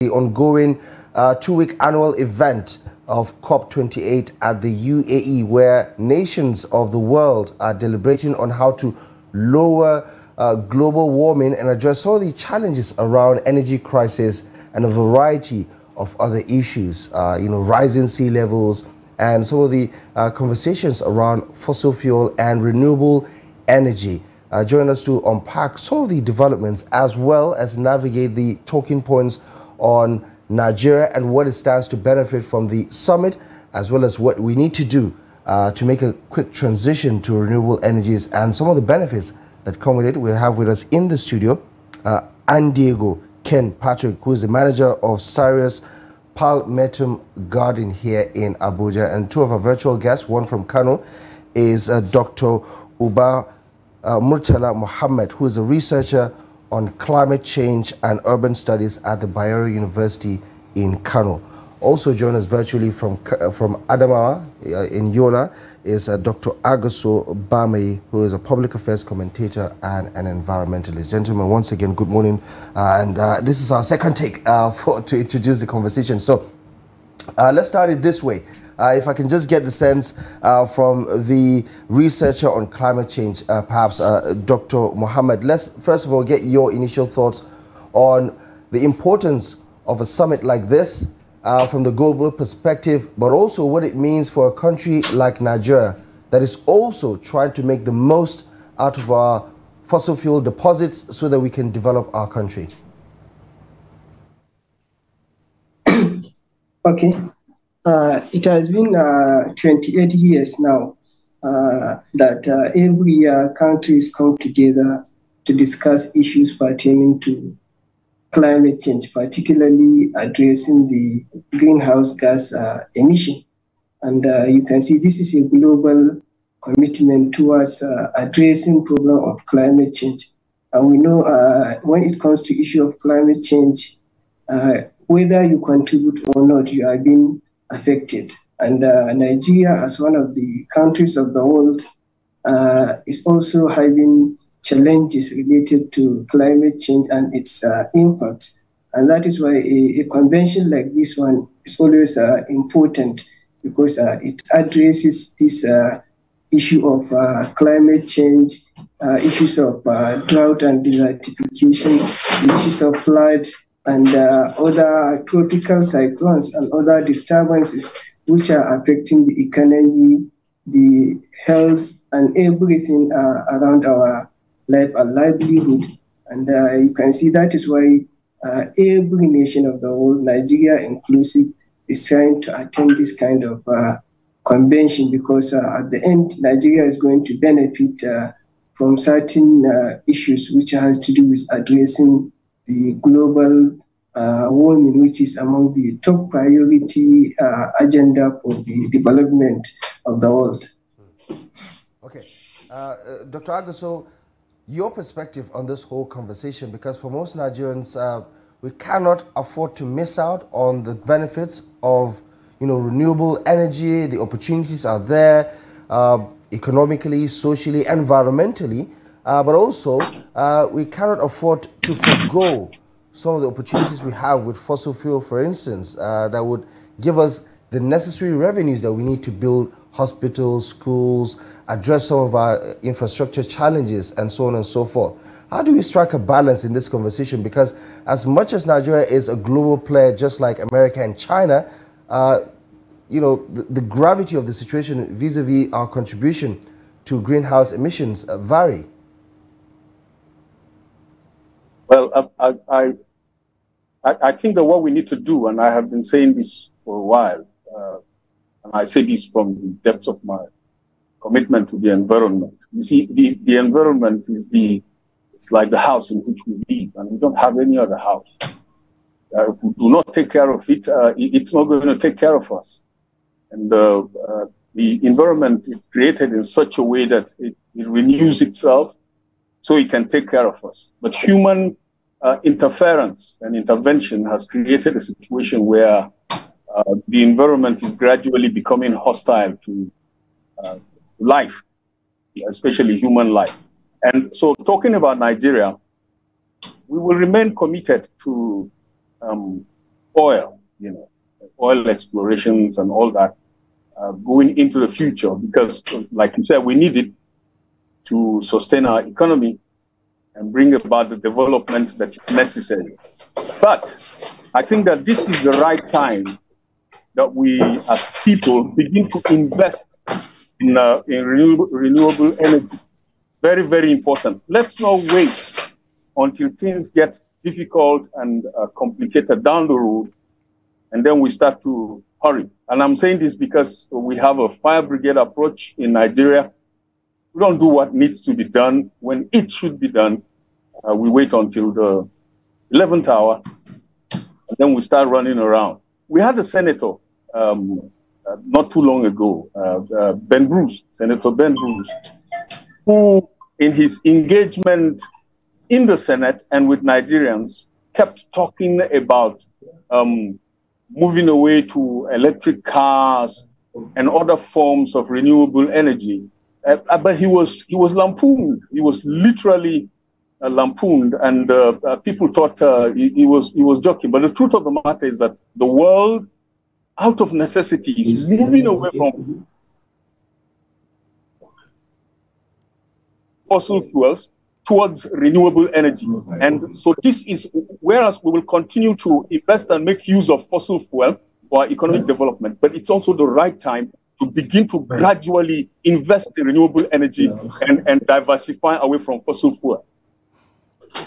the ongoing two-week annual event of COP28 at the UAE, where nations of the world are deliberating on how to lower global warming and address all the challenges around energy crisis and a variety of other issues, rising sea levels and some of the conversations around fossil fuel and renewable energy. Join us to unpack some of the developments as well as navigate the talking points on Nigeria and what it stands to benefit from the summit, as well as what we need to do to make a quick transition to renewable energies and some of the benefits that come with it. We have with us in the studio Andiego Ken Patrick, who is the manager of Sarius Palmetum Garden here in Abuja, and two of our virtual guests, one from Kano, is Dr. Murtala Mohammed, who is a researcher on climate change and urban studies at the Bayero University in Kano. Also join us virtually from Adamawa in Yola is Dr. Bamaiyi, who is a public affairs commentator and an environmentalist. Gentlemen, once again, good morning. This is our second take to introduce the conversation. So let's start it this way. If I can just get the sense from the researcher on climate change, perhaps Dr. Mohammed, let's first of all get your initial thoughts on the importance of a summit like this from the global perspective, but also what it means for a country like Nigeria that is also trying to make the most out of our fossil fuel deposits so that we can develop our country. Okay. It has been 28 years now that every year countries come together to discuss issues pertaining to climate change, particularly addressing the greenhouse gas emission. And you can see this is a global commitment towards addressing problem of climate change. And we know when it comes to issue of climate change, whether you contribute or not, you are being affected. And Nigeria, as one of the countries of the world, is also having challenges related to climate change and its impact. And that is why a convention like this one is always important, because it addresses this issue of climate change, issues of drought and desertification, issues of flood, and other tropical cyclones and other disturbances which are affecting the economy, the health, and everything around our life and livelihood. And you can see that is why every nation of the world, Nigeria inclusive, is trying to attend this kind of convention, because at the end, Nigeria is going to benefit from certain issues which has to do with addressing the global warming, which is among the top priority agenda for the development of the world. Okay. Dr. Agaso, your perspective on this whole conversation, because for most Nigerians, we cannot afford to miss out on the benefits of renewable energy. The opportunities are there economically, socially, environmentally, but also we cannot afford to forgo some of the opportunities we have with fossil fuel, for instance, that would give us the necessary revenues that we need to build hospitals, schools, address some of our infrastructure challenges, and so on and so forth. How do we strike a balance in this conversation? Because as much as Nigeria is a global player, just like America and China, the gravity of the situation vis-a-vis our contribution to greenhouse emissions vary. Well, I think that what we need to do, and I have been saying this for a while, and I say this from the depths of my commitment to the environment. You see, the environment is it's like the house in which we live, and we don't have any other house. If we do not take care of it, it's not going to take care of us. And the environment is created in such a way that it renews itself so it can take care of us. But human interference and intervention has created a situation where the environment is gradually becoming hostile to life, especially human life. And so, talking about Nigeria, we will remain committed to oil, oil explorations and all that going into the future, because, like you said, we need it to sustain our economy and bring about the development that is necessary. But I think that this is the right time that we, as people, begin to invest in renewable energy. Very, very important. Let's not wait until things get difficult and complicated down the road, and then we start to hurry. And I'm saying this because we have a fire brigade approach in Nigeria. We don't do what needs to be done when it should be done. We wait until the 11th hour, and then we start running around. We had a senator not too long ago, Senator Ben Bruce, who in his engagement in the Senate and with Nigerians kept talking about moving away to electric cars and other forms of renewable energy. But he was lampooned. He was literally lampooned, and people thought he was joking. But the truth of the matter is that the world, out of necessity, is moving away from fossil fuels towards renewable energy. And so this is, whereas we will continue to invest and make use of fossil fuel for economic development, but it's also the right time to begin to gradually invest in renewable energy and diversify away from fossil fuel.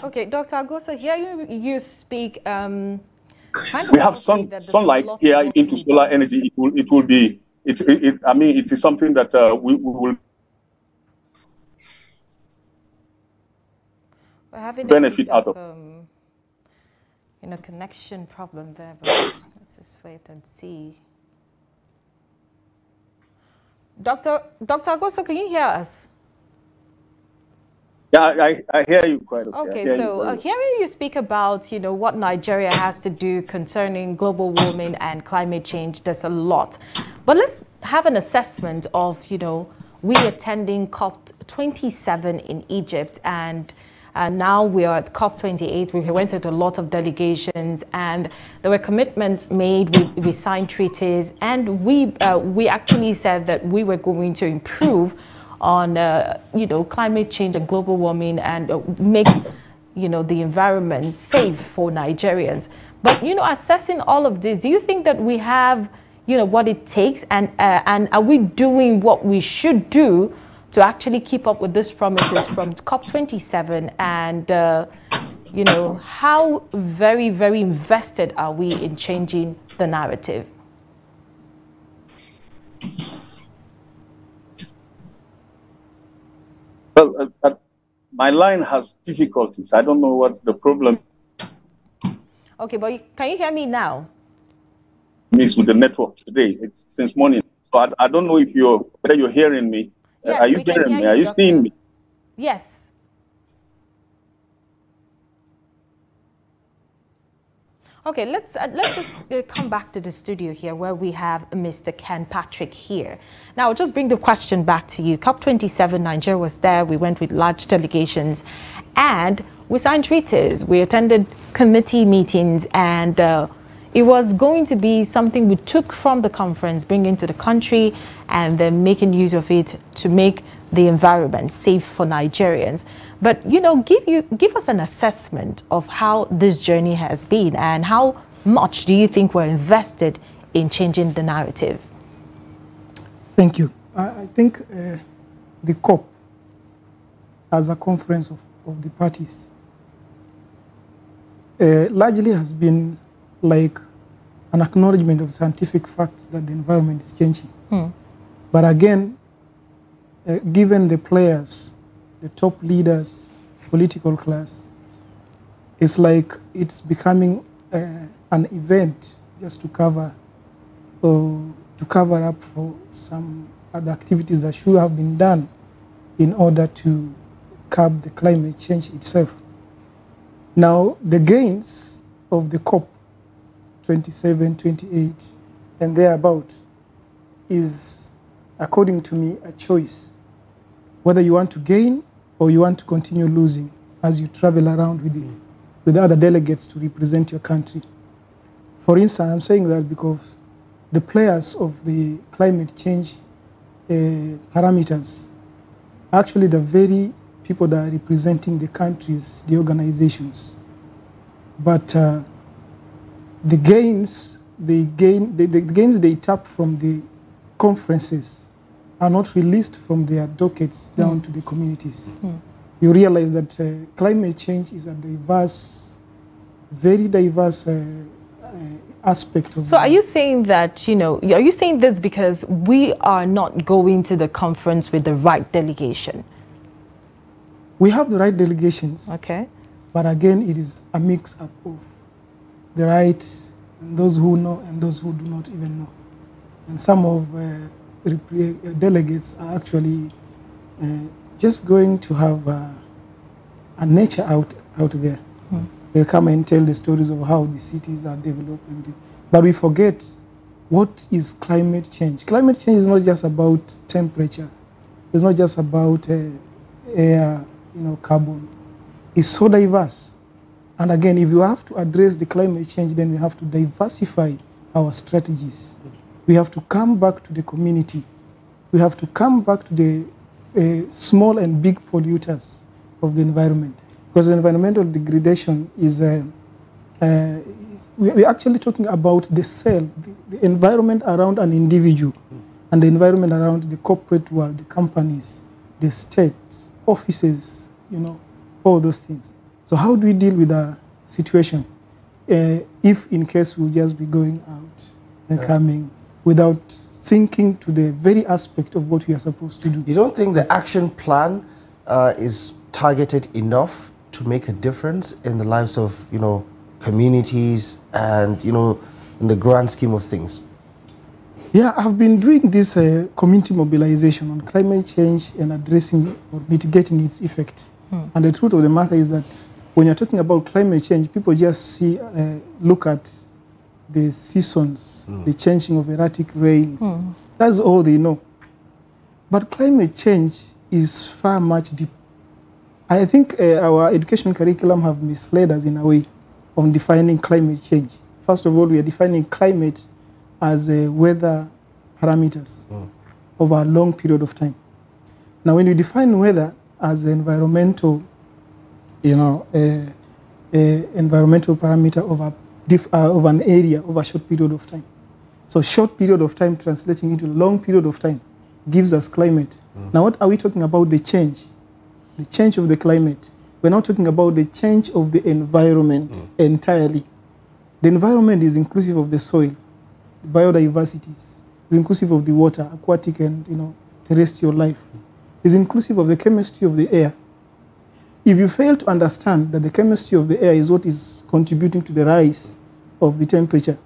Okay, Dr. Agosa, here you speak. We have sunlight here into solar energy. It will be. I mean, it is something that we will. We're having benefit out of. Connection problem there, but let's just wait and see. Dr. Agoso, can you hear us? Yeah, I hear you quite okay. Okay, so hearing you speak about, what Nigeria has to do concerning global warming and climate change, there's a lot. But let's have an assessment of, we attending COP27 in Egypt, and now we are at COP28. We went to a lot of delegations, and there were commitments made. We signed treaties, and we actually said that we were going to improve on climate change and global warming and make the environment safe for Nigerians. But assessing all of this, do you think that we have what it takes, and are we doing what we should do to actually keep up with these promises from COP27? And how very, very invested are we in changing the narrative? Well, my line has difficulties. I don't know what the problem Okay, but can you hear me now? is with the network today. It's since morning. So I don't know if whether you're hearing me. Yes, are you hearing me? Are you seeing me? Yes. Okay, let's just come back to the studio here where we have Mr. Ken Patrick here. Now, I'll just bring the question back to you. COP27, Nigeria was there. We went with large delegations and we signed treaties. We attended committee meetings, and it was going to be something we took from the conference, bringing to the country, and then making use of it to make the environment safe for Nigerians. But, give us an assessment of how this journey has been, and how much do you think we're invested in changing the narrative? Thank you. I think the COP, as a conference of the parties, largely has been like an acknowledgement of scientific facts that the environment is changing. But again, given the players, the top leaders, political class, it's like it's becoming an event just to cover up for some other activities that should have been done in order to curb the climate change itself. Now, the gains of the COP 27, 28, and thereabout is, according to me, a choice. Whether you want to gain or you want to continue losing as you travel around with the other delegates to represent your country. For instance, I'm saying that because the players of the climate change parameters are actually the very people that are representing the countries, the organizations. But the gains they tap from the conferences are not released from their dockets down to the communities. You realize that climate change is a diverse, very diverse aspect of. So are you saying that, are you saying this because we are not going to the conference with the right delegation? We have the right delegations. Okay. But again, it is a mix-up of the right, and those who know and those who do not even know. And some of delegates are actually just going to have a nature out there. They come and tell the stories of how the cities are developing. But we forget what is climate change. Climate change is not just about temperature. It's not just about air, carbon. It's so diverse. And again, if you have to address the climate change, then we have to diversify our strategies. We have to come back to the community. We have to come back to the small and big polluters of the environment. Because environmental degradation is, we're actually talking about the cell, the environment around an individual, and the environment around the corporate world, the companies, the state, offices, all those things. So how do we deal with a situation if in case we'll just be going out and coming without thinking to the very aspect of what we are supposed to do? You don't think the action plan is targeted enough to make a difference in the lives of, communities and, in the grand scheme of things? Yeah, I've been doing this community mobilization on climate change and addressing or mitigating its effect. And the truth of the matter is that when you're talking about climate change, people just look at the seasons, the changing of erratic rains. That's all they know. But climate change is far much deeper. I think our education curriculum have misled us in a way on defining climate change. First of all, we are defining climate as weather parameters over a long period of time. Now, when you define weather as environmental, environmental parameter of an area over a short period of time. So short period of time translating into a long period of time gives us climate. Now, what are we talking about? The change of the climate. We're not talking about the change of the environment entirely. The environment is inclusive of the soil, biodiversity, is inclusive of the water, aquatic and terrestrial life. Is inclusive of the chemistry of the air. If you fail to understand that the chemistry of the air is what is contributing to the rise of the temperature,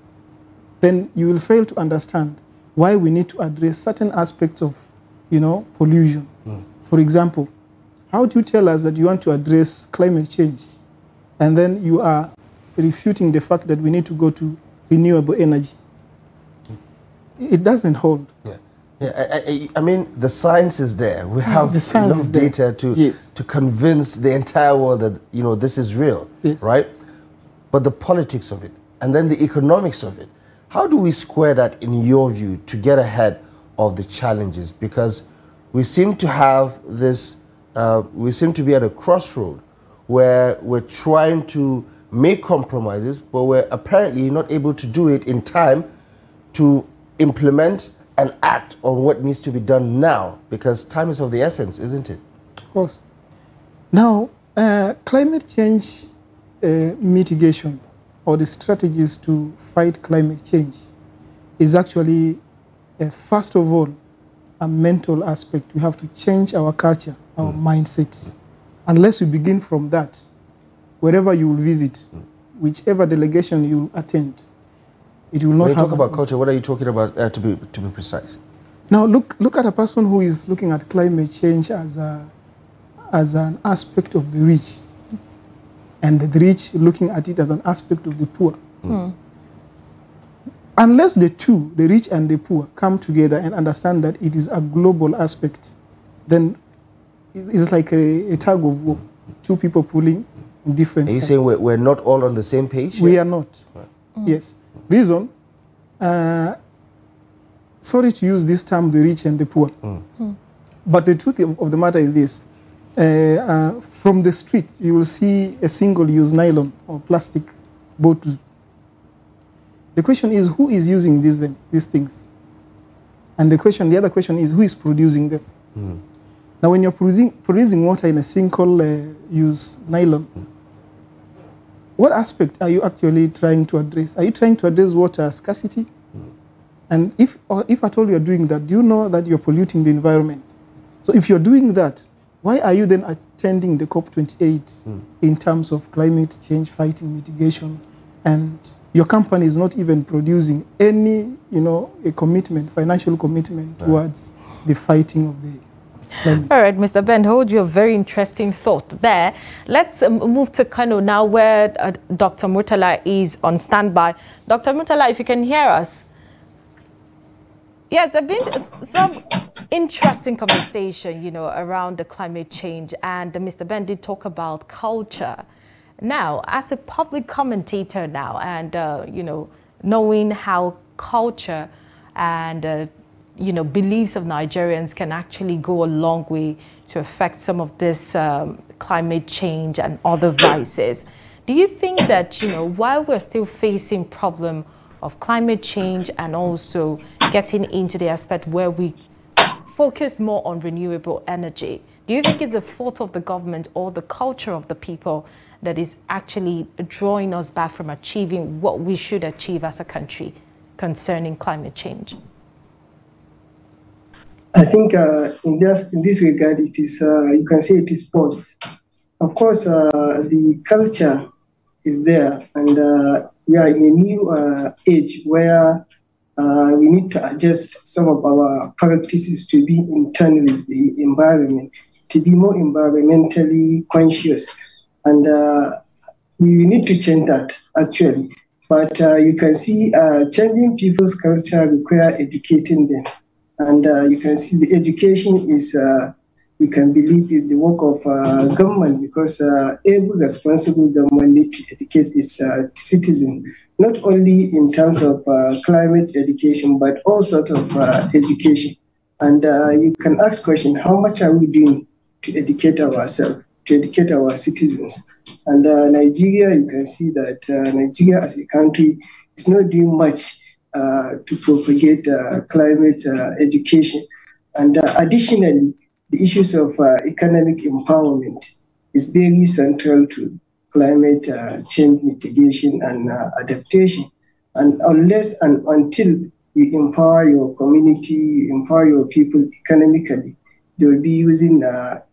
then you will fail to understand why we need to address certain aspects of, pollution. For example, how do you tell us that you want to address climate change and then you are refuting the fact that we need to go to renewable energy? It doesn't hold. I mean, the science is there. We have enough data to convince the entire world that, this is real, right? But the politics of it, and then the economics of it, how do we square that, in your view, to get ahead of the challenges? Because we seem to have this, we seem to be at a crossroad where we're trying to make compromises, but we're apparently not able to do it in time to implement and act on what needs to be done now, because time is of the essence, isn't it? Of course. Now, climate change mitigation, or the strategies to fight climate change, is actually, first of all, a mental aspect. We have to change our culture, our mindset. Unless we begin from that, wherever you will visit, whichever delegation you attend, it will not have... When you talk about culture, what are you talking about, to be precise? Now, look at a person who is looking at climate change as an aspect of the rich, and the rich looking at it as an aspect of the poor. Unless the two, the rich and the poor, come together and understand that it is a global aspect, then it's like a tug of war, two people pulling in different sides. Are you saying we're not all on the same page? We are not. Yes. Reason, sorry to use this term, the rich and the poor. But the truth of the matter is this. From the street, you will see a single-use nylon or plastic bottle. The question is, who is using these things? And the other question is, who is producing them? Now, when you're producing water in a single-use nylon, what aspect are you actually trying to address? Are you trying to address water scarcity? And if at all you're doing that, do you know that you're polluting the environment? So if you're doing that, why are you then attending the COP28 in terms of climate change, fighting, mitigation, and your company is not even producing any, a commitment, financial commitment towards the fighting of the climate? All right, Mr. Ben, hold you a very interesting thought there. Let's move to Kano now, where Dr. Murtala is on standby. Dr. Murtala, if you can hear us. Yes, there have been some interesting conversation, around the climate change, and Mr. Ben did talk about culture. Now, as a public commentator now, and, knowing how culture and, beliefs of Nigerians can actually go a long way to affect some of this climate change and other vices, do you think that, while we're still facing problem of climate change and also getting into the aspect where we focus more on renewable energy, do you think it's a fault of the government or the culture of the people that is actually drawing us back from achieving what we should achieve as a country concerning climate change? I think in this regard, it is you can say it is both. Of course, the culture is there, and we are in a new age where we need to adjust some of our practices to be in turn with the environment, to be more environmentally conscious. And we need to change that, actually. But you can see changing people's culture require educating them. And you can see the education is, we can believe, is the work of government, because every responsible government needs to educate its citizens, not only in terms of climate education, but all sorts of education. And you can ask question, how much are we doing to educate ourselves, to educate our citizens? And Nigeria, you can see that Nigeria as a country is not doing much to propagate climate education. And additionally, the issues of economic empowerment is very central to climate change mitigation and adaptation. And unless and until you empower your community, you empower your people economically, they will be using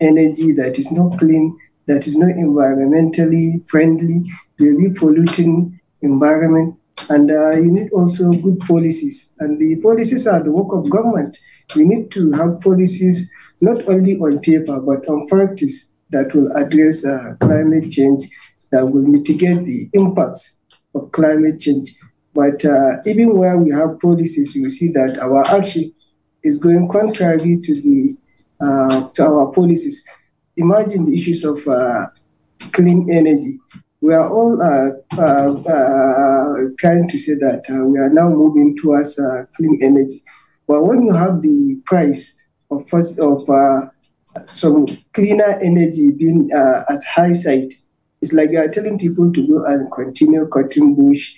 energy that is not clean, that is not environmentally friendly. They will be polluting environment. And you need also good policies. And the policies are the work of government. You need to have policies not only on paper, but on practice that will address climate change, that will mitigate the impacts of climate change. But even where we have policies, you see that our action is going contrary to our policies. Imagine the issues of clean energy. We are all trying to say that we are now moving towards clean energy. But when you have the price of some cleaner energy being at high side, it's like you are telling people to go and continue cutting bush,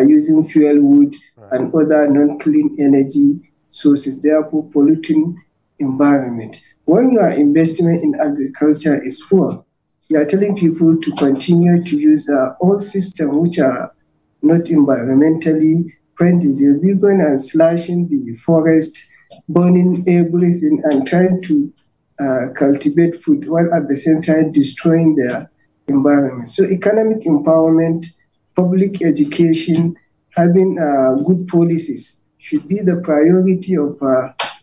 using fuel wood and other non-clean energy sources, therefore polluting environment. When your investment in agriculture is poor, you are telling people to continue to use old systems which are not environmentally friendly. You'll be going and slashing the forest, burning everything, and trying to cultivate food while at the same time destroying their environment. So economic empowerment, public education, having good policies should be the priority of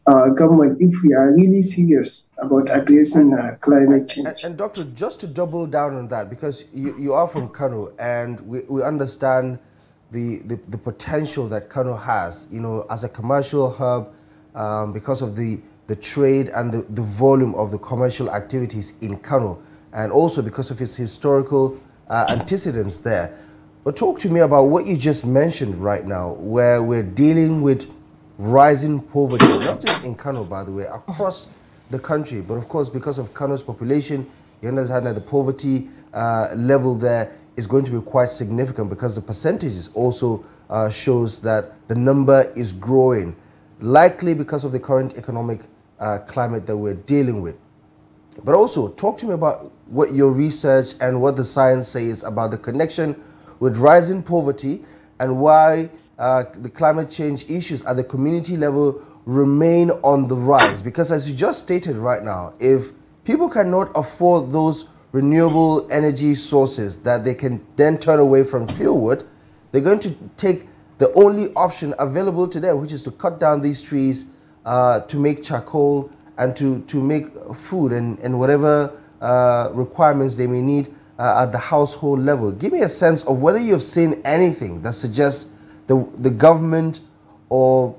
our government if we are really serious about addressing climate change. And Doctor, just to double down on that, because you are from Kano, and we understand the potential that Kano has, as a commercial hub, because of the trade and the volume of the commercial activities in Kano, and also because of its historical antecedents there. But talk to me about what you just mentioned right now, where we're dealing with rising poverty, not just in Kano, by the way, across the country. But of course, because of Kano's population, you understand that the poverty level there is going to be quite significant, because the percentages also shows that the number is growing, likely because of the current economic climate that we're dealing with. But also, talk to me about what your research and what the science says about the connection with rising poverty and why the climate change issues at the community level remain on the rise. Because as you just stated right now, if people cannot afford those renewable energy sources that they can then turn away from fuel wood, they're going to take the only option available to them, which is to cut down these trees to make charcoal and to make food and whatever requirements they may need at the household level. Give me a sense of whether you've seen anything that suggests the government or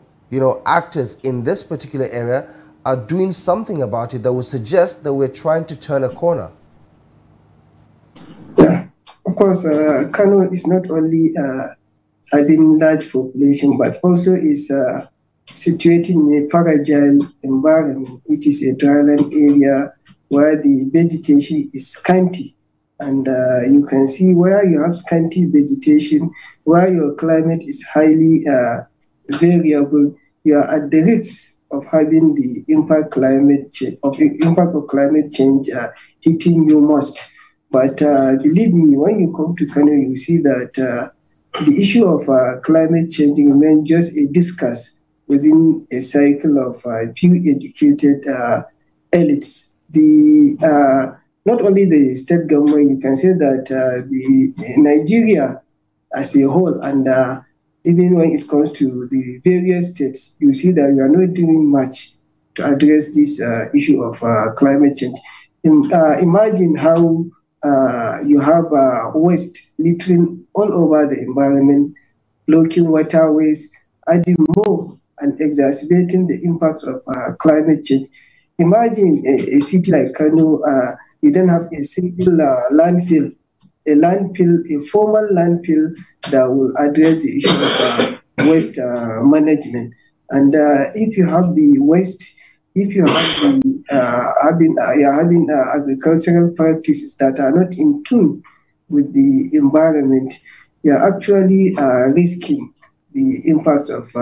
actors in this particular area are doing something about it that would suggest that we're trying to turn a corner. Yeah, of course, Kano is not only having large population, but also is situated in a fragile environment, which is a dryland area where the vegetation is scanty. And you can see where you have scanty vegetation, where your climate is highly variable, you are at the risk of having the impact of climate change hitting you most. But believe me, when you come to Kano, you see that the issue of climate change remains just a discuss within a cycle of few educated elites. Not only the state government, you can say that the Nigeria as a whole, and even when it comes to the various states, you see that we are not doing much to address this issue of climate change. Imagine how you have waste littering all over the environment, blocking waterways, adding more and exacerbating the impacts of climate change. Imagine a city like Kano, you don't have a single landfill, a formal landfill that will address the issue of waste management. And if you have the waste, if you have the having agricultural practices that are not in tune with the environment, you are actually risking the impacts of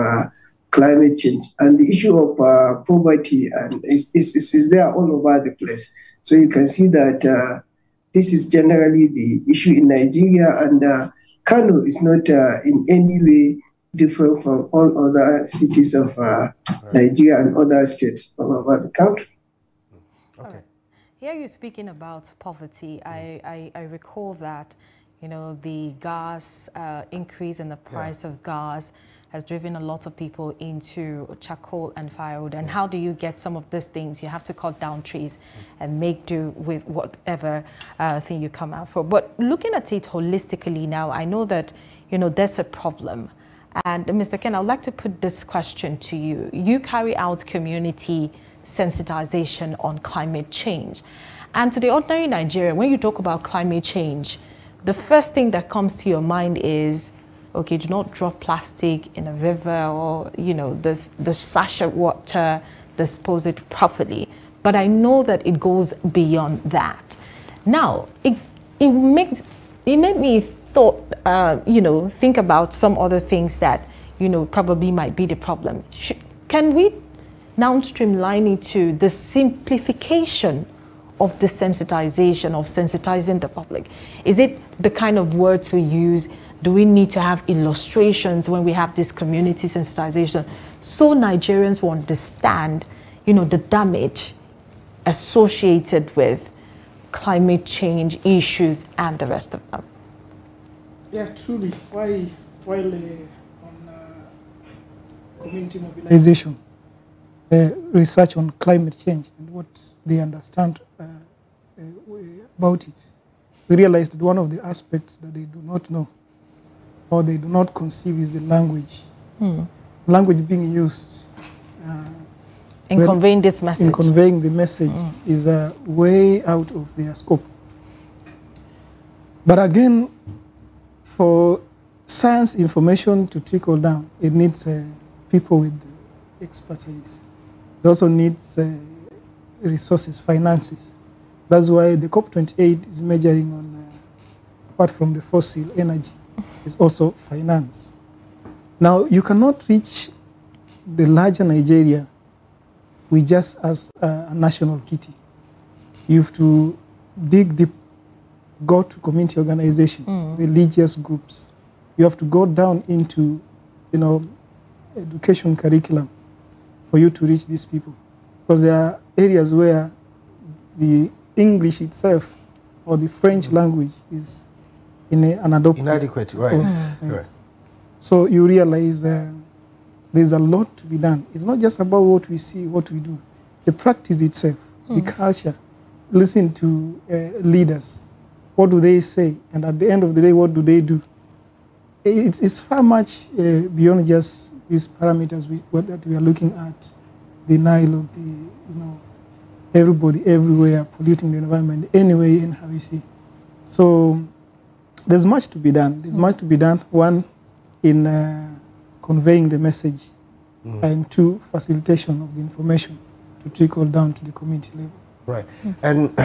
climate change. And the issue of poverty is there all over the place. So you can see that this is generally the issue in Nigeria, and Kano is not in any way different from all other cities of Nigeria and other states all over the country. Okay. Here you're speaking about poverty. I recall that, the gas increase in the price of gas has driven a lot of people into charcoal and firewood. And how do you get some of these things? You have to cut down trees and make do with whatever thing you come out for. But looking at it holistically now, I know that, there's a problem. And Mr. Ken, I would like to put this question to you. You carry out community sensitization on climate change. And to the ordinary Nigerian, when you talk about climate change, the first thing that comes to your mind is, okay, do not drop plastic in a river, or, the sachet water, dispose it properly. But I know that it goes beyond that. Now, it made me think about some other things that, probably might be the problem. Can we now streamline it to the simplification of the sensitization, of sensitizing the public? Is it the kind of words we use? Do we need to have illustrations when we have this community sensitization so Nigerians will understand, the damage associated with climate change issues and the rest of them? Yeah, truly. While on community mobilization, research on climate change and what they understand about it, we realized that one of the aspects that they do not know or they do not conceive is the language. Language being used in conveying this message. In conveying the message is way out of their scope. But again, for science information to trickle down, it needs people with expertise. It also needs resources, finances. That's why the COP28 is measuring on, apart from the fossil energy, is also finance. Now, you cannot reach the larger Nigeria with just as a national kitty. You have to dig deep, go to community organizations, religious groups. You have to go down into, education curriculum for you to reach these people. Because there are areas where the English itself or the French language is inadequate, right? Yes. Right. So you realize there's a lot to be done. It's not just about what we see, what we do. The practice itself, the culture, listen to leaders. What do they say? And at the end of the day, what do they do? It's far much beyond just these parameters that we are looking at. The Nile of the, everybody, everywhere, polluting the environment, anyway, and how you see. So there's much to be done. There's much to be done. One, in conveying the message, and two, facilitation of the information to trickle down to the community level. Right. And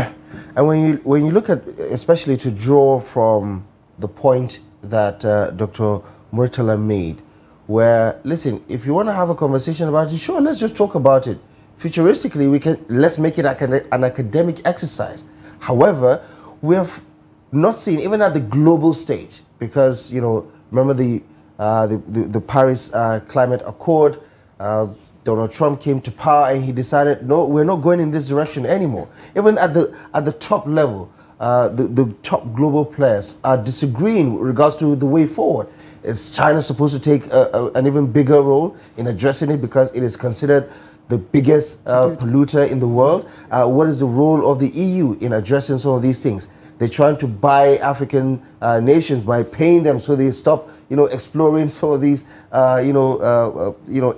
when you look at, especially to draw from the point that Dr. Murtala made, where, listen, if you want to have a conversation about it, sure, let's just talk about it. Futuristically, let's make it an academic exercise. However, we have not seen, even at the global stage, because, remember the Paris Climate Accord, Donald Trump came to power and he decided, no, we're not going in this direction anymore. Even at the top level, the top global players are disagreeing with regards to the way forward. Is China supposed to take an even bigger role in addressing it because it is considered the biggest polluter in the world? What is the role of the EU in addressing some of these things? They're trying to buy African nations by paying them so they stop, exploring some of these,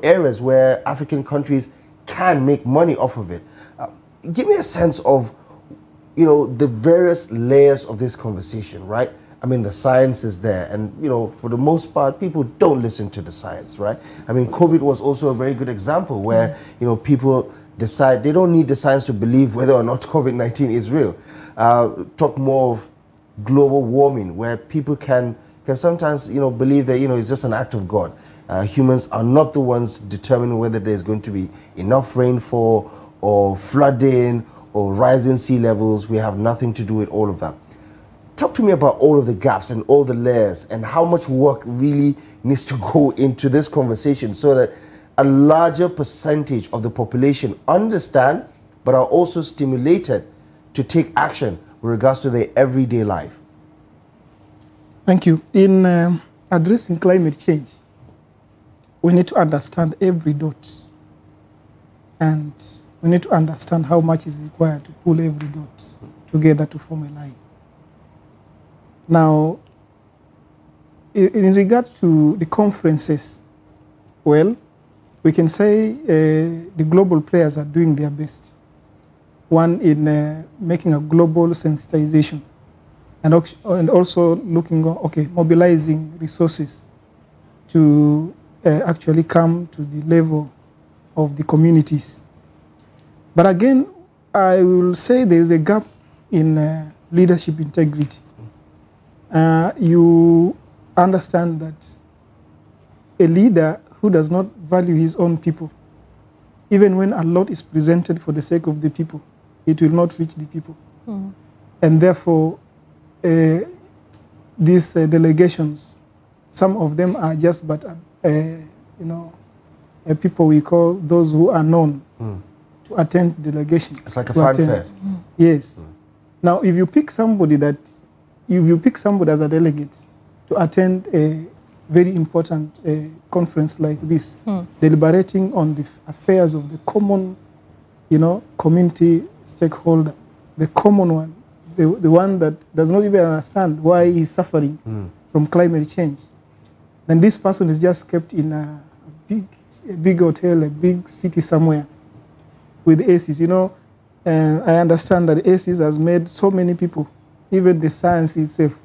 areas where African countries can make money off of it. Give me a sense of, the various layers of this conversation, right? I mean, the science is there, and, for the most part, people don't listen to the science, right? I mean, COVID was also a very good example where, people decide they don't need the science to believe whether or not COVID-19 is real. Talk more of global warming, where people can sometimes, believe that, it's just an act of God. Humans are not the ones determining whether there's going to be enough rainfall or flooding or rising sea levels. We have nothing to do with all of that. Talk to me about all of the gaps and all the layers and how much work really needs to go into this conversation so that a larger percentage of the population understand but are also stimulated to take action with regards to their everyday life. Thank you. In addressing climate change, we need to understand every dot, and we need to understand how much is required to pull every dot together to form a line. Now, in regard to the conferences, well, we can say the global players are doing their best. One in making a global sensitization, and also looking, mobilizing resources to actually come to the level of the communities. But again, I will say there is a gap in leadership integrity. You understand that a leader who does not value his own people, even when a lot is presented for the sake of the people, it will not reach the people. And therefore, these delegations, some of them are just but, people we call those who are known to attend delegation. It's like a fanfare. Yes. Now, if you pick somebody as a delegate to attend a very important conference like this, deliberating on the affairs of the common, community stakeholder, the common one, the one that does not even understand why he's suffering from climate change, then this person is just kept in a big hotel, a big city somewhere with ACs. And I understand that ACs has made so many people, even the science itself,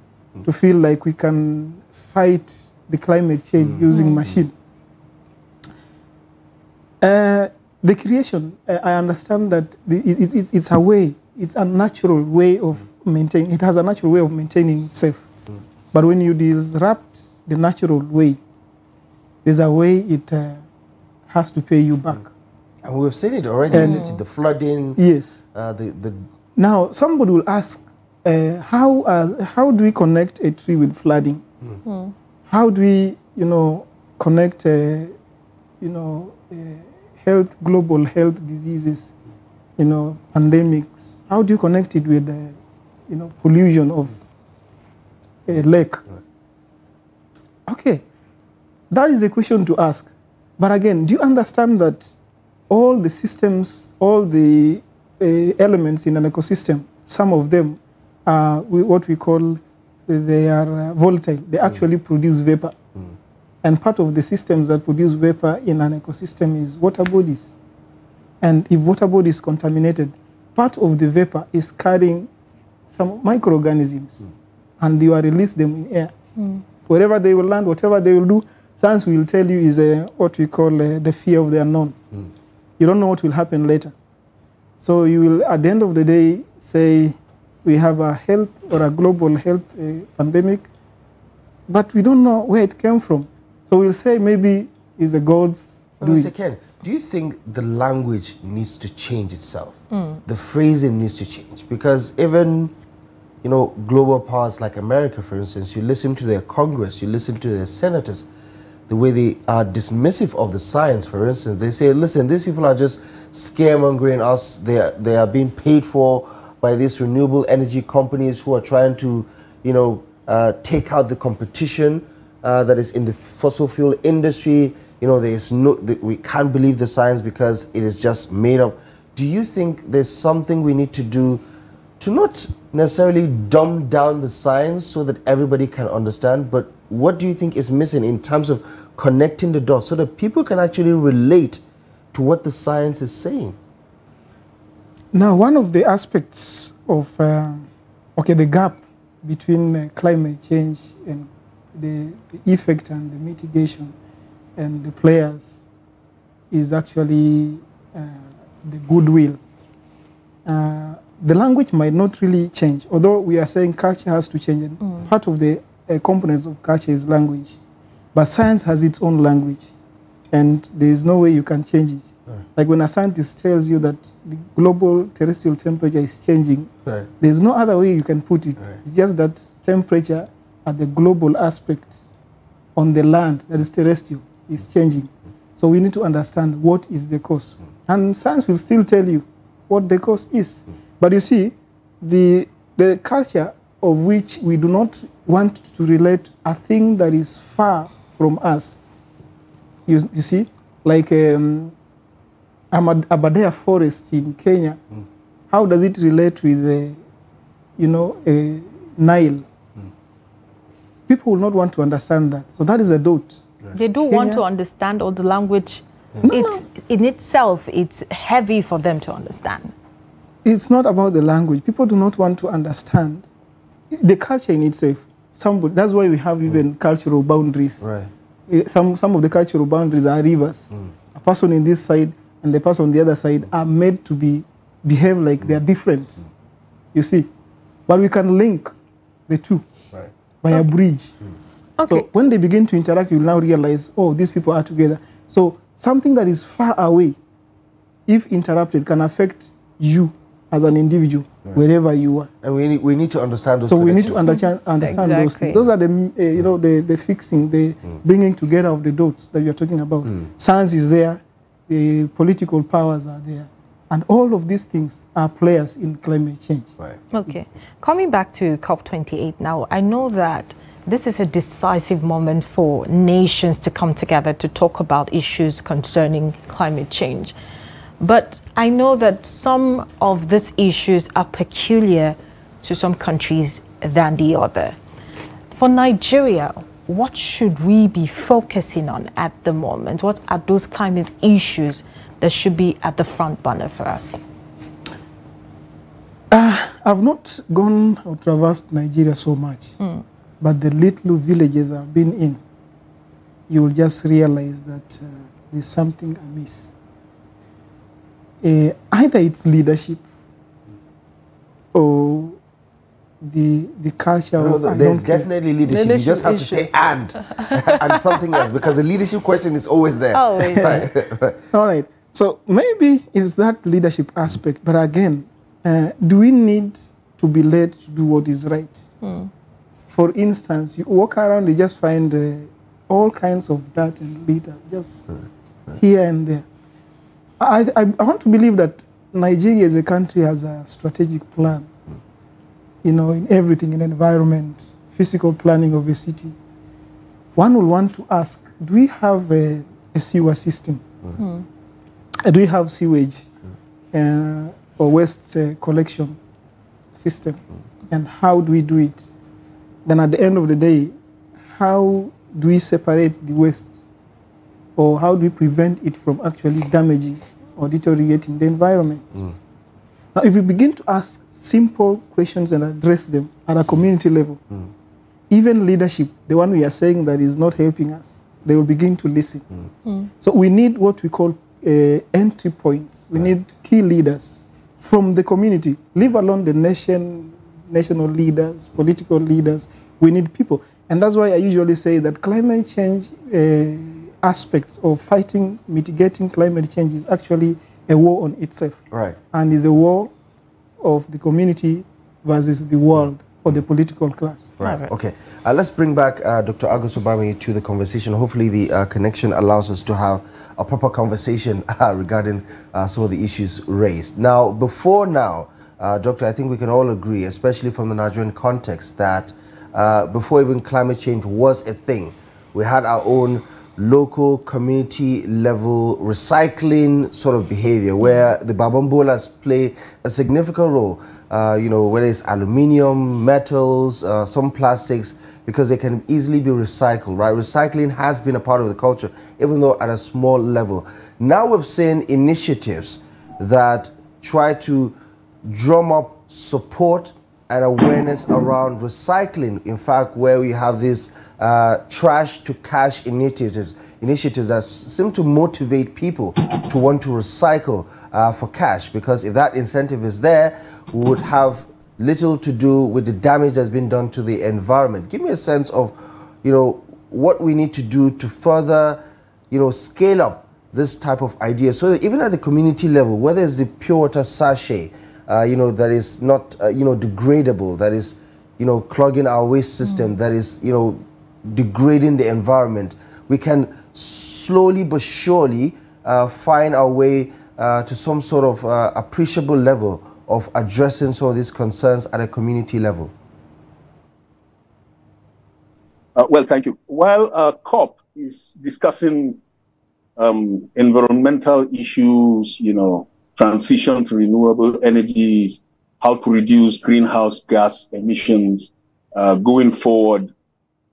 to feel like we can fight the climate change using machine. The creation, I understand that it's a way, it's a natural way of maintaining, it has a natural way of maintaining itself. But when you disrupt the natural way, there's a way it has to pay you back. And we've seen it already, isn't it? The flooding. Yes. Now, somebody will ask, how do we connect a tree with flooding? How do we, connect, health, global health diseases, pandemics? How do you connect it with, pollution of a lake? Okay, that is a question to ask. But again, do you understand that all the systems, all the elements in an ecosystem, some of them are what we call, they are volatile. They actually produce vapor. And part of the systems that produce vapor in an ecosystem is water bodies. And if water body is contaminated, part of the vapor is carrying some microorganisms. And you are release them in air. Wherever they will land, whatever they will do, science will tell you is what we call the fear of the unknown. You don't know what will happen later. So you will, at the end of the day, say we have a health or a global health pandemic, but we don't know where it came from. So we'll say maybe it's the gods doing. Ken, do you think the language needs to change itself? The phrasing needs to change? Because even, global powers like America, for instance, you listen to their Congress, you listen to their senators, the way they are dismissive of the science, for instance. They say, listen, these people are just scaremongering us. They are being paid for by these renewable energy companies who are trying to, take out the competition that is in the fossil fuel industry. There is we can't believe the science because it is just made up. Do you think there's something we need to do to not necessarily dumb down the science so that everybody can understand, but what do you think is missing in terms of connecting the dots so that people can actually relate to what the science is saying? Now, one of the aspects of the gap between climate change and the effect and the mitigation and the players is actually the goodwill. The language might not really change, although we are saying culture has to change. And part of the components of culture is language. But science has its own language, and there is no way you can change it. Like when a scientist tells you that the global terrestrial temperature is changing, there's no other way you can put it. It's just that temperature at the global aspect on the land, that is terrestrial, is changing. So we need to understand what is the cause. And science will still tell you what the cause is. But you see, the culture of which we do not want to relate a thing that is far from us. You see, like Aberdare Forest in Kenya, how does it relate with the, Nile? People will not want to understand that. So that is a doubt. They do want to understand, or the language, in itself, it's heavy for them to understand. It's not about the language. People do not want to understand the culture in itself. That's why we have even cultural boundaries. Some of the cultural boundaries are rivers. A person in this side and the person on the other side are made to behave like they are different. You see? But we can link the two by a bridge. So when they begin to interact, you will now realize, oh, these people are together. So something that is far away, if interrupted, can affect you as an individual, wherever you are. And we need to understand those. So we need to understand those things. Those are the the fixing, the bringing together of the dots that you are talking about. Science is there, the political powers are there, and all of these things are players in climate change. Okay, coming back to COP28 now, I know that this is a decisive moment for nations to come together to talk about issues concerning climate change. But I know that some of these issues are peculiar to some countries than the other. For Nigeria, what should we be focusing on at the moment? What are those climate issues that should be at the front burner for us? I've not gone or traversed Nigeria so much. but the little villages I've been in, you will just realize that there's something amiss. Either it's leadership or the culture of there's definitely leadership. You just have to say and something else, because the leadership question is always there. Always. Right. All right. So maybe it's that leadership aspect, but again, do we need to be led to do what is right? For instance, you walk around, you just find all kinds of dirt and litter, just here and there. I want to believe that Nigeria as a country has a strategic plan, in everything, in environment, physical planning of a city. One will want to ask, do we have a sewer system? Do we have sewage or waste collection system? And how do we do it? Then at the end of the day, how do we separate the waste? Or how do we prevent it from actually damaging or deteriorating the environment? Now, if we begin to ask simple questions and address them at a community level, even leadership, the one we are saying that is not helping us, they will begin to listen. So we need what we call entry points. We need key leaders from the community, leave alone the national leaders, political leaders. We need people. And that's why I usually say that climate change aspects of fighting, mitigating climate change is actually a war on itself. Right. And is a war of the community versus the world or the political class. Right. Okay. Let's bring back Dr. Bamaiyi to the conversation. Hopefully the connection allows us to have a proper conversation regarding some of the issues raised. Now, Doctor, I think we can all agree, especially from the Nigerian context, that before even climate change was a thing, we had our own local community level recycling sort of behavior where the babambolas play a significant role, whether it's aluminium, metals, some plastics, because they can easily be recycled, right? Recycling has been a part of the culture, even though at a small level. Now we've seen initiatives that try to drum up support and awareness around recycling. In fact, where we have these trash to cash initiatives that seem to motivate people to want to recycle for cash, because if that incentive is there, we would have little to do with the damage that's been done to the environment. Give me a sense of, what we need to do to further, scale up this type of idea, so that even at the community level, whether it's the pure water sachet, that is not, degradable, that is, clogging our waste system, that is, degrading the environment, we can slowly but surely find our way to some sort of appreciable level of addressing some of these concerns at a community level. Well, thank you. While COP is discussing environmental issues, transition to renewable energies, how to reduce greenhouse gas emissions, going forward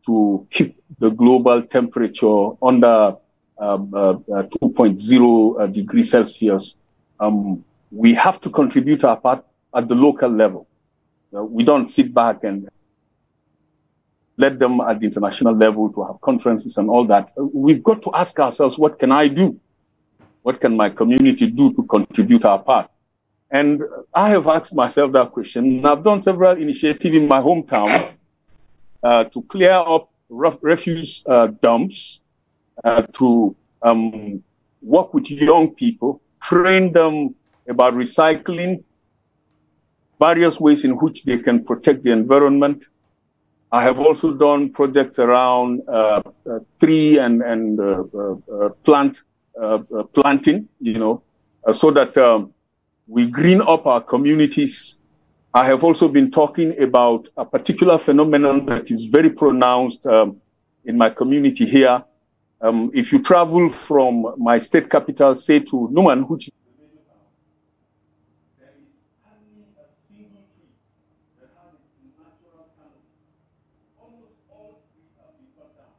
to keep the global temperature under 2.0 degrees Celsius, we have to contribute our part at the local level. We don't sit back and let them at the international level to have conferences and all that. We've got to ask ourselves, what can I do? What can my community do to contribute our part? And I have asked myself that question. I've done several initiatives in my hometown to clear up refuse dumps, to work with young people, train them about recycling, various ways in which they can protect the environment. I have also done projects around tree and planting, so that we green up our communities. I have also been talking about a particular phenomenon that is very pronounced in my community here. If you travel from my state capital, say, to Numan, which is there is hardly a single tree that has its natural canopy. Almost all trees have been cut down.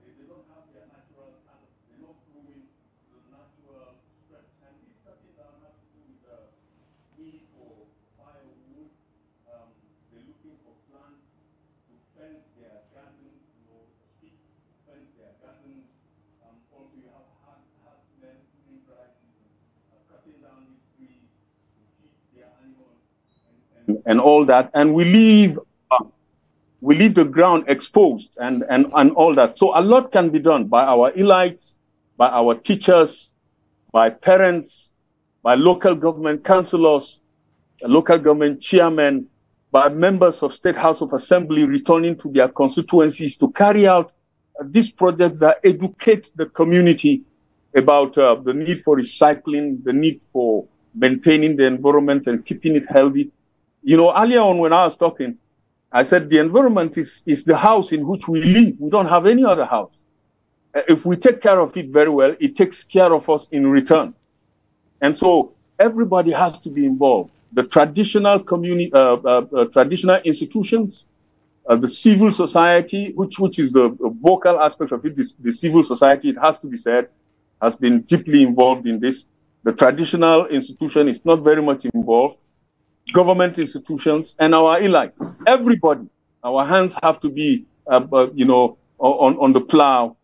They don't have their natural canopy. They're not growing the natural strength. And this cutting down has to do with the need for firewood. They're looking for plants to fend and all that, and we leave the ground exposed and all that. So a lot can be done by our elites, by our teachers, by parents, by local government councillors, local government chairmen, by members of State House of Assembly returning to their constituencies to carry out these projects that educate the community about the need for recycling, the need for maintaining the environment and keeping it healthy. You know, earlier on when I was talking, I said the environment is the house in which we live. We don't have any other house. If we take care of it very well, it takes care of us in return. And so everybody has to be involved. The traditional community, traditional institutions, the civil society, which is the vocal aspect of it, the civil society, it has to be said, has been deeply involved in this. The traditional institution is not very much involved. Government institutions and our elites, everybody, our hands have to be, you know, on the plow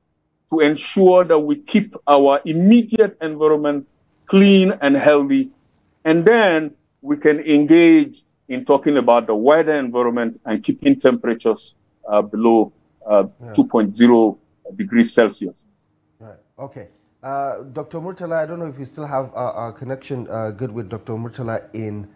to ensure that we keep our immediate environment clean and healthy, and then we can engage in talking about the wider environment and keeping temperatures below 2.0 degrees Celsius. Right. Okay. Dr. Murtala, I don't know if you still have a connection good with Dr. Murtala in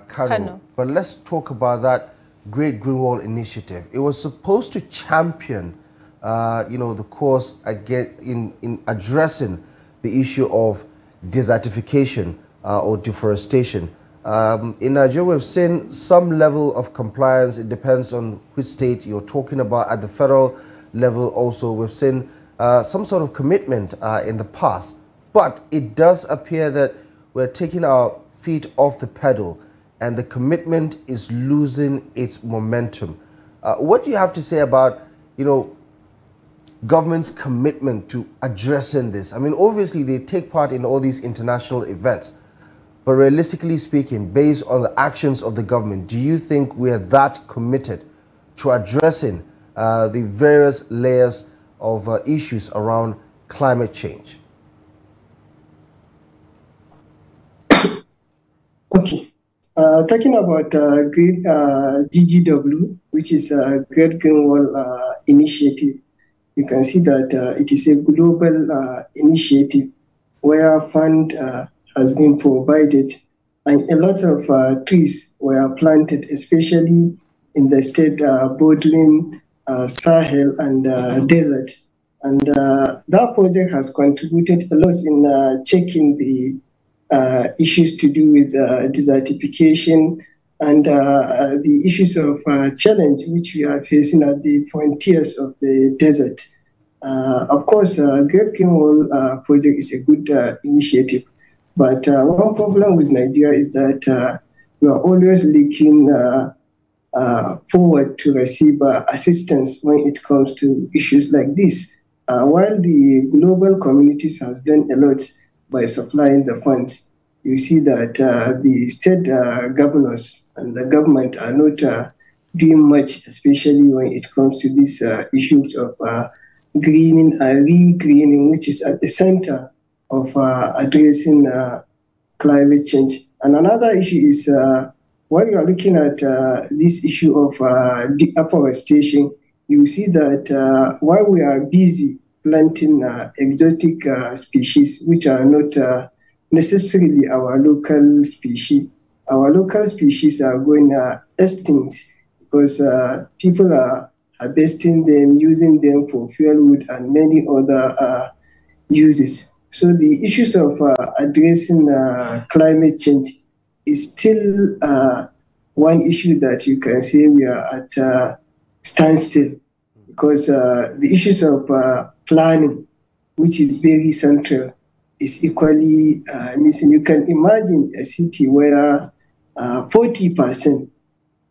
Kano, but let's talk about that Great Green Wall Initiative. It was supposed to champion, you know, the cause again in addressing the issue of desertification or deforestation. In Nigeria, we've seen some level of compliance. It depends on which state you're talking about. At the federal level also, we've seen some sort of commitment in the past. But it does appear that we're taking our feet off the pedal and the commitment is losing its momentum. What do you have to say about, you know, government's commitment to addressing this? I mean, obviously they take part in all these international events, but realistically speaking, based on the actions of the government, do you think we are that committed to addressing the various layers of issues around climate change? Okay. Talking about GGW, which is a Great Green Wall Initiative, you can see that it is a global initiative where fund has been provided and a lot of trees were planted, especially in the state bordering Sahel and desert. And that project has contributed a lot in checking the issues to do with desertification and the issues of challenge which we are facing at the frontiers of the desert. Of course, Great Green Wall project is a good initiative, but one problem with Nigeria is that we are always looking forward to receive assistance when it comes to issues like this. While the global communities has done a lot by supplying the funds, you see that the state governors and the government are not doing much, especially when it comes to these issues of greening and re-greening, which is at the center of addressing climate change. And another issue is when you are looking at this issue of deforestation, you see that while we are busy planting exotic species, which are not necessarily our local species are going extinct because people are harvesting them, using them for fuelwood and many other uses. So the issues of addressing climate change is still one issue that you can say we are at standstill, because the issues of planning, which is very central, is equally missing. You can imagine a city where 40%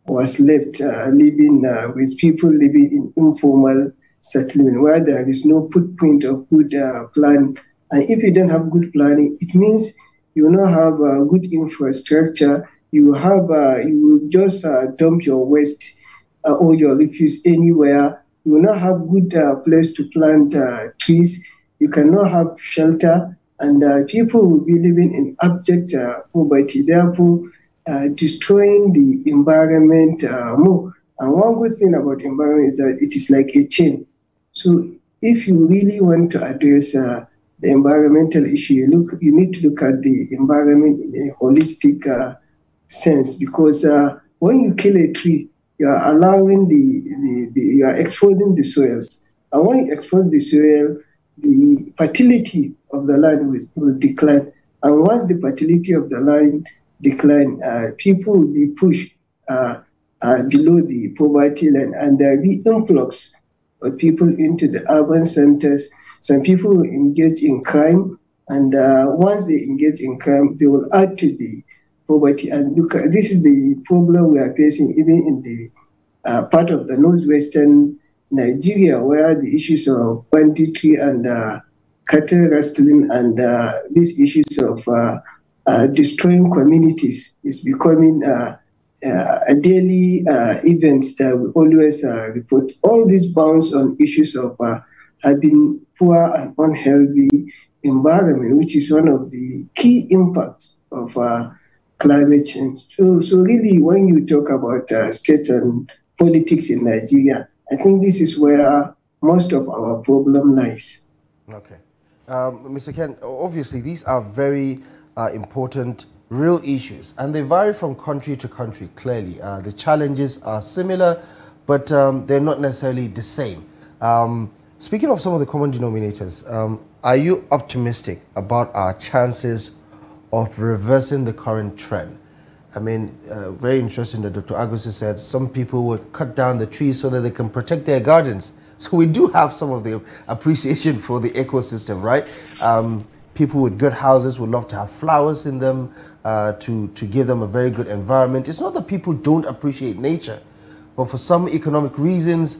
was left living with people living in informal settlement, where there is no footprint of good planning. And if you don't have good planning, it means you will not have good infrastructure. You will just dump your waste or your refuse anywhere. You will not have good place to plant trees. You cannot have shelter, and people will be living in abject poverty. Therefore, destroying the environment more. And one good thing about environment is that it is like a chain. So if you really want to address the environmental issue, you need to look at the environment in a holistic sense, because when you kill a tree, you are allowing you are exposing the soils. And when you expose the soil, the fertility of the land will decline. And once the fertility of the land decline, people will be pushed below the poverty line, and there will be influx of people into the urban centers. Some people will engage in crime, and once they engage in crime, they will add to the poverty. And look, this is the problem we are facing even in the part of the northwestern Nigeria, where the issues of banditry and cattle rustling and these issues of destroying communities is becoming a daily events that we always report. All these bounds on issues of having poor and unhealthy environment, which is one of the key impacts of climate change. So really, when you talk about state and politics in Nigeria, I think this is where most of our problem lies. Okay. Mr. Ken, obviously these are very important real issues, and they vary from country to country, clearly. The challenges are similar, but they're not necessarily the same. Speaking of some of the common denominators, are you optimistic about our chances of reversing the current trend? I mean, very interesting that Dr. Agusi said some people would cut down the trees so that they can protect their gardens. So we do have some of the appreciation for the ecosystem, right? People with good houses would love to have flowers in them to give them a very good environment. It's not that people don't appreciate nature, but for some economic reasons,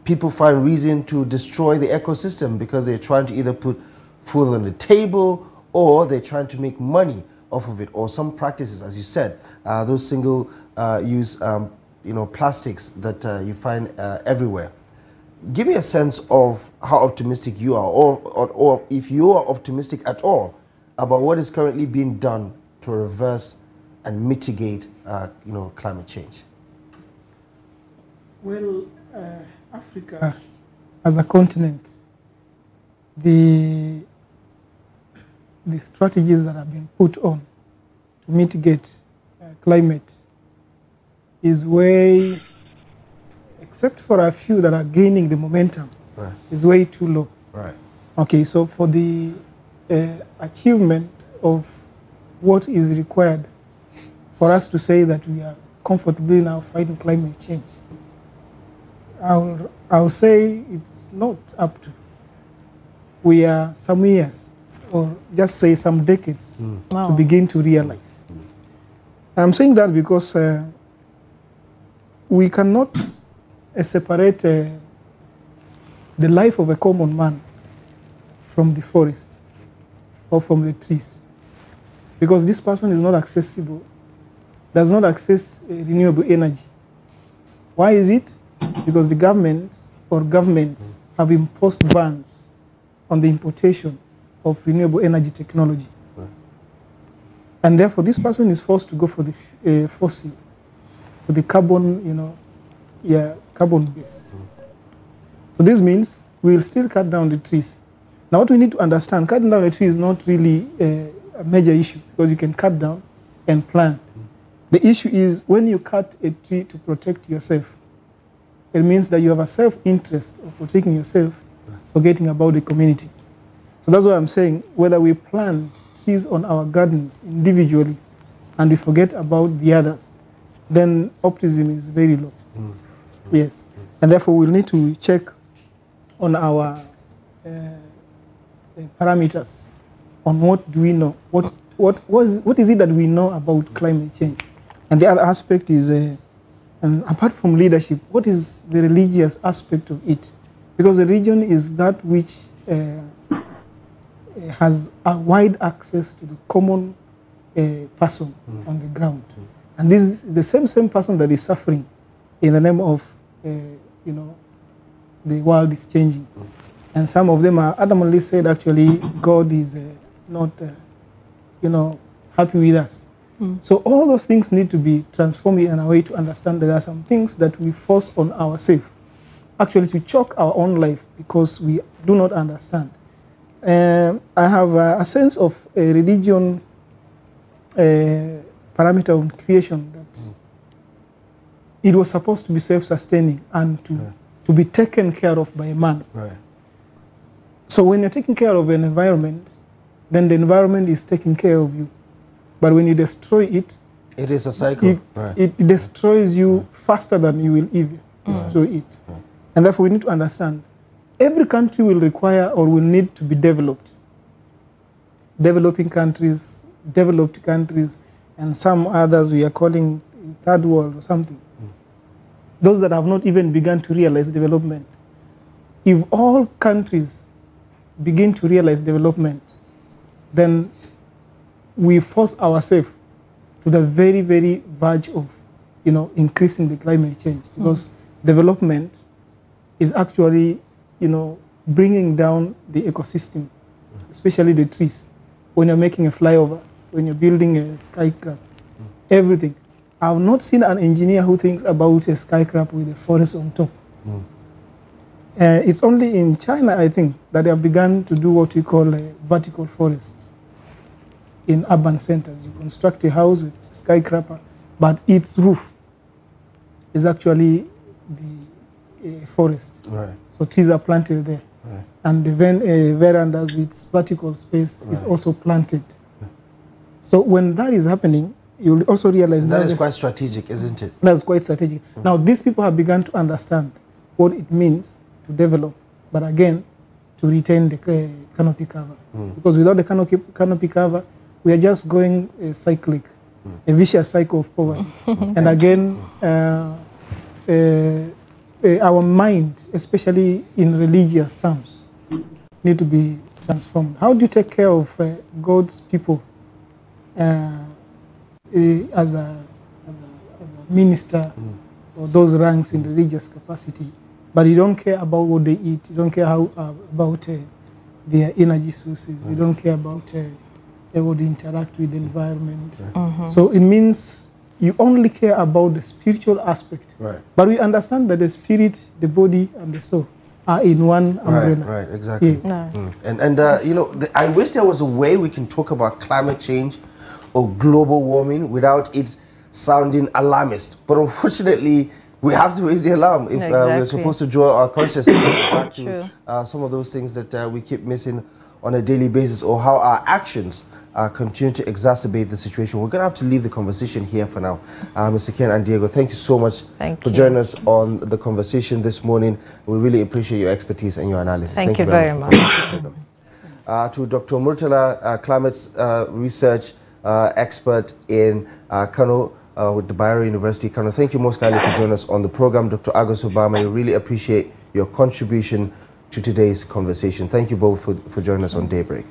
people find reason to destroy the ecosystem because they're trying to either put food on the table or they're trying to make money off of it, or some practices, as you said, those single-use plastics that you find everywhere. Give me a sense of how optimistic you are, or if you are optimistic at all about what is currently being done to reverse and mitigate, climate change. Well, Africa as a continent, the strategies that have been put on to mitigate climate is way, except for a few that are gaining the momentum, right, is way too low. Right. Okay, so for the achievement of what is required for us to say that we are comfortably now fighting climate change, I'll say it's not up to. We are some years, or just say some decades, to begin to realize. I'm saying that because we cannot separate the life of a common man from the forest or from the trees, because this person is not accessible, does not access renewable energy. Why is it? Because the government or governments have imposed bans on the importation of renewable energy technology. Right. And therefore, this person is forced to go for the fossil, for the carbon, carbon based. So this means we will still cut down the trees. Now, what we need to understand, cutting down a tree is not really a major issue, because you can cut down and plant. The issue is when you cut a tree to protect yourself, it means that you have a self-interest of protecting yourself, forgetting about the community. So that's why I'm saying, whether we plant trees on our gardens individually and we forget about the others, then optimism is very low. Yes. And therefore, we'll need to check on our parameters on what do we know, what is it that we know about climate change. And the other aspect is, and apart from leadership, what is the religious aspect of it? Because the religion is that which has a wide access to the common person on the ground. And this is the same person that is suffering in the name of, the world is changing. And some of them are adamantly said, actually, God is not, happy with us. So all those things need to be transformed in a way to understand that there are some things that we force on ourselves, actually to choke our own life because we do not understand. I have a sense of a religion parameter of creation that it was supposed to be self-sustaining and to be taken care of by a man. Right. So when you're taking care of an environment, then the environment is taking care of you. But when you destroy it, it is a cycle. It destroys you faster than you will even destroy it. And therefore we need to understand every country will require or will need to be developed. Developing countries, developed countries, and some others we are calling third world or something. Those that have not even begun to realize development. If all countries begin to realize development, then we force ourselves to the very, very verge of, increasing the climate change. Because development is actually, bringing down the ecosystem, especially the trees. When you're making a flyover, when you're building a skyscraper, everything. I have not seen an engineer who thinks about a skyscraper with a forest on top. It's only in China, I think, that they have begun to do what we call vertical forests in urban centers. You construct a house with a skyscraper, but its roof is actually the forest. Right. So trees are planted there. Right. And the verandas, its vertical space is also planted. So when that is happening, you'll also realize that is quite strategic, isn't it? That's quite strategic. Now, these people have begun to understand what it means to develop, but again, to retain the canopy cover. Because without the canopy cover, we are just going cyclic, a vicious cycle of poverty. And again, our mind, especially in religious terms, need to be transformed. How do you take care of God's people as a minister or those ranks in religious capacity, but you don't care about what they eat, you don't care about their energy sources, you don't care about how they interact with the environment. So it means you only care about the spiritual aspect. Right. But we understand that the spirit, the body, and the soul are in one umbrella. Right, exactly. Yes. And I wish there was a way we can talk about climate change or global warming without it sounding alarmist. But unfortunately, we have to raise the alarm if we're supposed to draw our consciousness back to some of those things that we keep missing on a daily basis, or how our actions continue to exacerbate the situation. We're going to have to leave the conversation here for now. Mr. Ken Andiego, thank you so much for joining us on the conversation this morning. We really appreciate your expertise and your analysis. Thank you very much. To Dr. Murtala, climate research expert in Kano with the Bayero University, Kano. Thank you most kindly for joining us on the program. Dr. Agus Obama, I really appreciate your contribution to today's conversation. Thank you both for joining us on Daybreak.